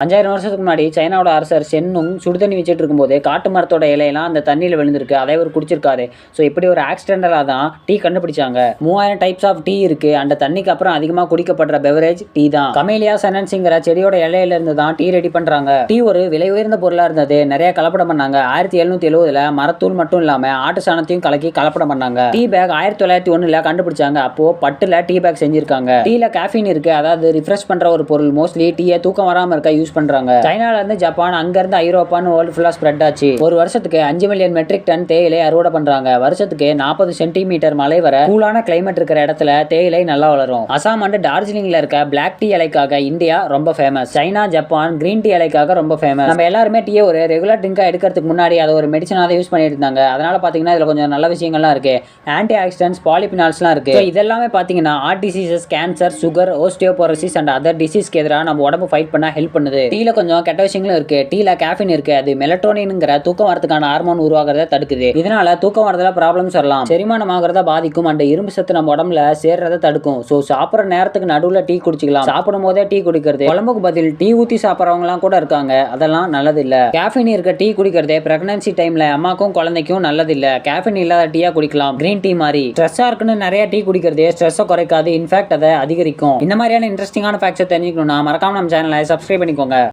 5000 வருஷத்துக்கு முன்னாடி சைனாவோட அரசர் சென்னும் சுடுதண்ணி வச்சுட்டு இருக்கும்போது காட்டு மரத்தோட இலையெல்லாம் அந்த தண்ணியில் விழுந்திருக்கு. அதை அவர் குடிச்சிருக்காரு. ஸோ இப்படி ஒரு ஆக்சிடென்டலாக தான் டீ கண்டுபிடிச்சாங்க. 3000 டைப்ஸ் ஆஃப் டீ இருக்கு. அந்த தண்ணிக்கு அப்புறம் அதிகமாக குடிக்கப்படுற பெவரேஜ் டீ தான். கமேலியா சனன்ஸுங்கிற செடியோட இலையில இருந்து தான் டீ ரெடி பண்றாங்க. டீ ஒரு விலை உயர்ந்த பொருளா இருந்தது. நிறைய கலப்படம் பண்ணாங்க. 1770 மரத்தூள் மட்டும் இல்லாம ஆட்டு சாணத்தையும் கலக்கி கலப்படம் பண்ணாங்க. டீ பேக் 1901 கண்டுபிடிச்சாங்க. அப்போ பட்டுல டீ பேக் செஞ்சிருக்காங்க. டீல கேஃபீன் இருக்கு. அதாவது ரிஃப்ரெஷ் பண்ற ஒரு பொருள். மோஸ்ட்லி டீயை தூக்கம் வராம இருக்க பண்றாங்க. சைனால இருந்து ஜப்பான், அங்க இருந்து ஐரோப்பான்னு வேர்ல்ட் ஃபுல்லா ஸ்ப்ரெட் ஆச்சு. ஒரு வருஷத்துக்கு 5 மில்லியன் மெட்ரிக் டன் தேயிலை அறுவடை பண்றாங்க. வருஷத்துக்கு 40 சென்டிமீட்டர் மழை வர கூலான கிளைமேட் இருக்கிற இடத்துல தேயிலை நல்லா வளரும். அசாம் அண்ட் டார்ஜிலிங்ல இருக்க பிளாக் டீ இலைக்காக இந்தியா ரொம்ப famous. China, Japan green tea இலைக்காக ரொம்ப ஃபேமஸ். நம்ம எல்லாருமே டீயை ஒரு ரெகுலர் ட்ரிங்கா எடுக்கிறதுக்கு முன்னாடி அதை ஒரு மெடிசனாக யூஸ் பண்ணிட்டு இருந்தாங்க. அதனால பாத்தீங்கன்னா இதுல கொஞ்சம் நல்ல விஷயங்கள்லாம் இருக்கு. ஆன்டி ஆக்சிடென்ட்ஸ், பாலிபினால்ஸ்லாம் இருக்கு. இதெல்லாமே பாத்தீங்கன்னா heart diseases, cancer, sugar, osteoporosis and other டிசீஸ்க்கு எதிராக நம்ம உடம்பு ஃபைட் பண்ண ஹெல்ப் பண்ணுது. டீல கொஞ்சம் கெட்ட விஷயங்களும் இருக்கு. டீல கேஃபீன் இருக்கு. அது மெலட்டோனின்ங்கிற தூக்கம் வரதுக்கான ஹார்மோன் உருவாகிறத தடுக்குது. இதனால தூக்கம் வரதுல ப்ராப்ளம்ஸ் வரலாம். செரிமானம் ஆகிறத பாதிக்கும். அண்ட் இரும்பு சத்து நம்ம உடம்புல சேர்றதை தடுக்கும். ஸோ சாப்பிட்ற நேரத்துக்கு நடுவில் டீ குடிச்சிக்கலாம். சாப்பிடும் போதே டீ குடிக்கிறது. குழம்புக்கு பதில் டீ ஊற்றி சாப்பிட்றவங்கலாம் கூட இருக்காங்க. அதெல்லாம் நல்லது இல்ல. கேஃபீன் இருக்க டீ குடிக்கிறதே பிரெக்னன்சி டைம்ல அம்மாக்கும் குழந்தைக்கும் நல்லது இல்ல. கேஃபீன் இல்லாத டீயா குடிக்கலாம். கிரீன் டீ மாதிரி. ஸ்ட்ரெஸ்ஸா இருக்குன்னு நிறைய டீ குடிக்கிறதே ஸ்ட்ரெஸ்ஸை குறைக்காது. இன்ஃபேக்ட் அதை அதிகரிக்கும். இந்த மாதிரியான இன்ட்ரெஸ்டிங்கான ஃபேக்ட்ஸை தெரிஞ்சுக்கணும்னா மறக்காம நம்ம சேனலை சப்ஸ்கிரைப் பண்ணிக்கோங்க.